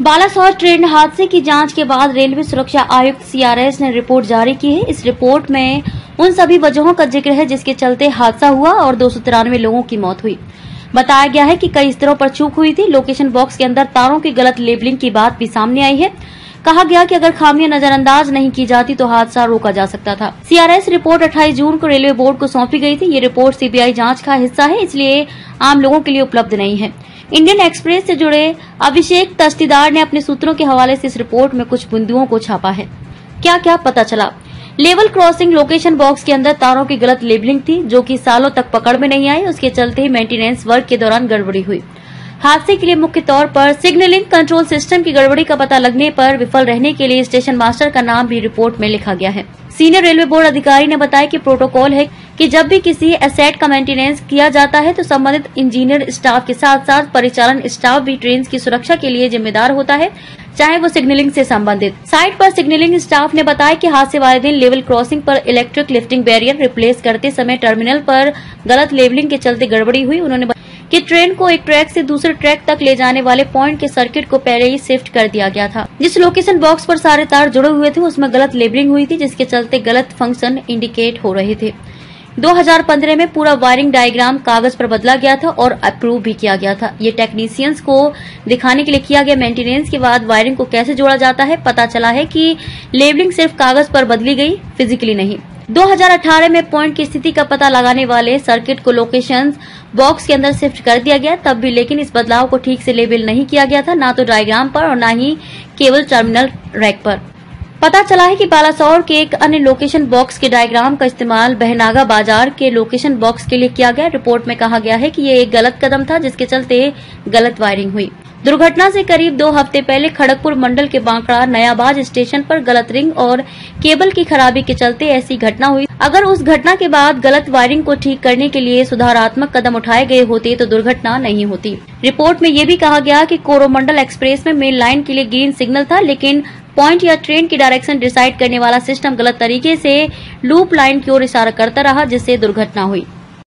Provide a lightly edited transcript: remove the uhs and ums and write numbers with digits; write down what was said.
Balasore train हादसे की जांच के बाद रेलवे सुरक्षा आयुक्त सीआरएस ने रिपोर्ट जारी की है। इस रिपोर्ट में उन सभी वजहों का जिक्र है जिसके चलते हादसा हुआ और 293 लोगों की मौत हुई। बताया गया है कि कई स्तरों पर चूक हुई थी। लोकेशन बॉक्स के अंदर तारों की गलत लेबलिंग की बात भी सामने आई है। कहा गया कि अगर खामियां नजरअंदाज नहीं की जाती तो हादसा रोका जा सकता था। सीआरएस रिपोर्ट 28 जून को रेलवे बोर्ड को सौंपी गई थी। ये रिपोर्ट सीबीआई जांच का हिस्सा है, इसलिए आम लोगों के लिए उपलब्ध नहीं है। इंडियन एक्सप्रेस से जुड़े अभिषेक तस्तीदार ने अपने सूत्रों के हवाले से इस रिपोर्ट में कुछ बिंदुओं को छापा है। क्या क्या पता चला? लेवल क्रॉसिंग लोकेशन बॉक्स के अंदर तारों की गलत लेबलिंग थी, जो कि सालों तक पकड़ में नहीं आई। उसके चलते ही मेंटेनेंस वर्क के दौरान गड़बड़ी हुई। हादसे के लिए मुख्य तौर पर सिग्नलिंग कंट्रोल सिस्टम की गड़बड़ी का पता लगने पर विफल रहने के लिए स्टेशन मास्टर का नाम भी रिपोर्ट में लिखा गया है। सीनियर रेलवे बोर्ड अधिकारी ने बताया कि प्रोटोकॉल है कि जब भी किसी एसेट का मेंटेनेंस किया जाता है तो संबंधित इंजीनियर स्टाफ के साथ साथ परिचालन स्टाफ भी ट्रेन की सुरक्षा के लिए जिम्मेदार होता है, चाहे वो सिग्नलिंग से संबंधित। साइट पर सिग्नलिंग स्टाफ ने बताया कि हादसे वाले दिन लेवल क्रॉसिंग पर इलेक्ट्रिक लिफ्टिंग बैरियर रिप्लेस करते समय टर्मिनल पर गलत लेवलिंग के चलते गड़बड़ी हुई। उन्होंने कि ट्रेन को एक ट्रैक से दूसरे ट्रैक तक ले जाने वाले पॉइंट के सर्किट को पहले ही शिफ्ट कर दिया गया था। जिस लोकेशन बॉक्स पर सारे तार जुड़े हुए थे उसमें गलत लेबलिंग हुई थी, जिसके चलते गलत फंक्शन इंडिकेट हो रहे थे। 2015 में पूरा वायरिंग डायग्राम कागज पर बदला गया था और अप्रूव भी किया गया था। ये टेक्नीशियंस को दिखाने के लिए किया गया। मेंटेनेंस के बाद वायरिंग को कैसे जोड़ा जाता है, पता चला है कि लेबलिंग सिर्फ कागज पर बदली गई, फिजिकली नहीं। 2018 में पॉइंट की स्थिति का पता लगाने वाले सर्किट को लोकेशन बॉक्स के अंदर शिफ्ट कर दिया गया, तब भी लेकिन इस बदलाव को ठीक से लेबल नहीं किया गया था, ना तो डायग्राम पर और ना ही केवल टर्मिनल रैक पर। पता चला है कि बालासोर के एक अन्य लोकेशन बॉक्स के डायग्राम का इस्तेमाल बहनागा बाजार के लोकेशन बॉक्स के लिए किया गया। रिपोर्ट में कहा गया है कि ये एक गलत कदम था, जिसके चलते गलत वायरिंग हुई। दुर्घटना से करीब 2 हफ्ते पहले खड़गपुर मंडल के बांकड़ा नयाबाज स्टेशन पर गलत रिंग और केबल की खराबी के चलते ऐसी घटना हुई। अगर उस घटना के बाद गलत वायरिंग को ठीक करने के लिए सुधारात्मक कदम उठाए गए होते तो दुर्घटना नहीं होती। रिपोर्ट में ये भी कहा गया कि कोरोमंडल एक्सप्रेस में मेन लाइन के लिए ग्रीन सिग्नल था, लेकिन पॉइंट या ट्रेन की डायरेक्शन डिसाइड करने वाला सिस्टम गलत तरीके से लूप लाइन की ओर इशारा करता रहा, जिससे दुर्घटना हुई।